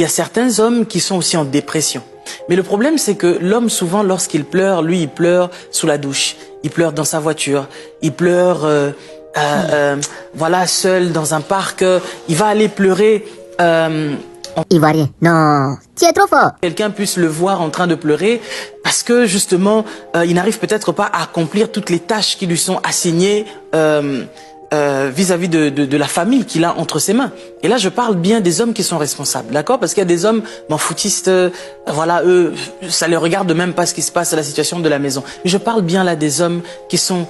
Il y a certains hommes qui sont aussi en dépression. Mais le problème, c'est que l'homme, souvent, lorsqu'il pleure, lui, il pleure sous la douche. Il pleure dans sa voiture. Il pleure, voilà, seul dans un parc. Il va aller pleurer. Ivoirien, non, tu es trop fort. Quelqu'un puisse le voir en train de pleurer parce que, justement, il n'arrive peut-être pas à accomplir toutes les tâches qui lui sont assignées vis-à-vis de la famille qu'il a entre ses mains. Et là, je parle bien des hommes qui sont responsables, d'accord? Parce qu'il y a des hommes foutistes, voilà, eux, ça les regarde même pas ce qui se passe à la situation de la maison. Mais je parle bien là des hommes qui sont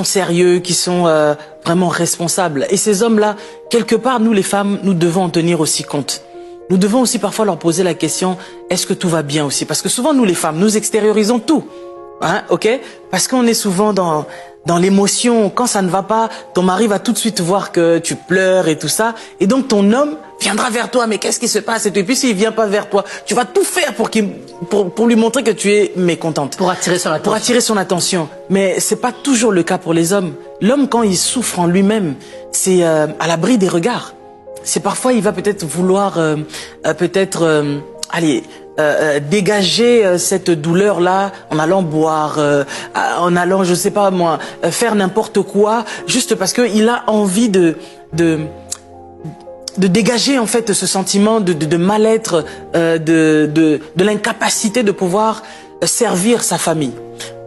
sérieux, qui sont vraiment responsables. Et ces hommes-là, quelque part, nous les femmes, nous devons en tenir aussi compte. Nous devons aussi parfois leur poser la question, est-ce que tout va bien aussi? Parce que souvent, nous les femmes, nous extériorisons tout. Hein, ok? Parce qu'on est souvent dans l'émotion. Quand ça ne va pas, ton mari va tout de suite voir que tu pleures et tout ça. Et donc ton homme viendra vers toi. Mais qu'est-ce qui se passe? Et puis s'il vient pas vers toi, tu vas tout faire pour lui montrer que tu es mécontente. Pour attirer son attention. Pour attirer son attention. Mais c'est pas toujours le cas pour les hommes. L'homme, quand il souffre en lui-même, c'est à l'abri des regards. C'est parfois, il va peut-être vouloir, dégager cette douleur-là en allant boire, en allant, je sais pas moi, faire n'importe quoi, juste parce qu'il a envie de dégager en fait ce sentiment de mal-être, de l'incapacité de pouvoir servir sa famille.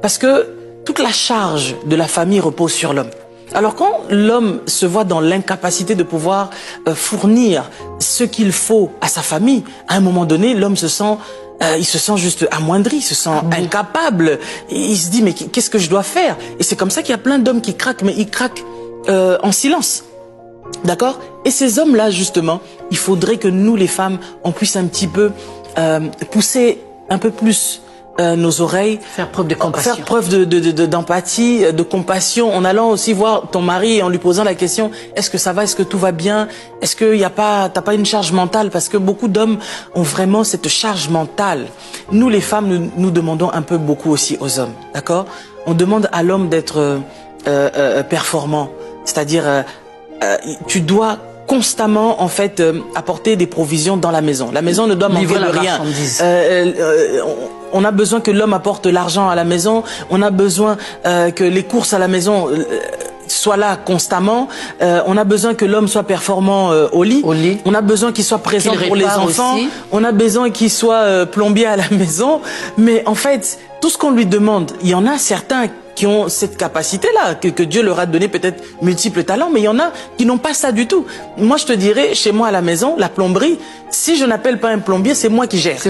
Parce que toute la charge de la famille repose sur l'homme. Alors quand l'homme se voit dans l'incapacité de pouvoir fournir ce qu'il faut à sa famille, à un moment donné, l'homme se sent, il se sent juste amoindri, il se sent incapable. Et il se dit mais qu'est-ce que je dois faire? Et c'est comme ça qu'il y a plein d'hommes qui craquent, mais ils craquent en silence. D'accord? Et ces hommes-là, justement, il faudrait que nous, les femmes, on puisse un petit peu pousser un peu plus nos oreilles, faire preuve de compassion, faire preuve d'empathie, de compassion, en allant aussi voir ton mari et en lui posant la question, est-ce que ça va, est-ce que tout va bien, est-ce que t'as pas une charge mentale, parce que beaucoup d'hommes ont vraiment cette charge mentale. Nous les femmes, nous demandons un peu beaucoup aussi aux hommes, d'accord? On demande à l'homme d'être performant, c'est-à-dire tu dois constamment en fait apporter des provisions dans la maison. La maison ne doit manquer de rien. On a besoin que l'homme apporte l'argent à la maison. On a besoin que les courses à la maison soient là constamment. On a besoin que l'homme soit performant au lit. On a besoin qu'il soit présent pour les enfants. Aussi. On a besoin qu'il soit plombier à la maison. Mais en fait, tout ce qu'on lui demande, il y en a certains qui ont cette capacité-là, que Dieu leur a donné peut-être multiples talents, mais il y en a qui n'ont pas ça du tout. Moi, je te dirais, chez moi à la maison, la plomberie, si je n'appelle pas un plombier, c'est moi qui gère.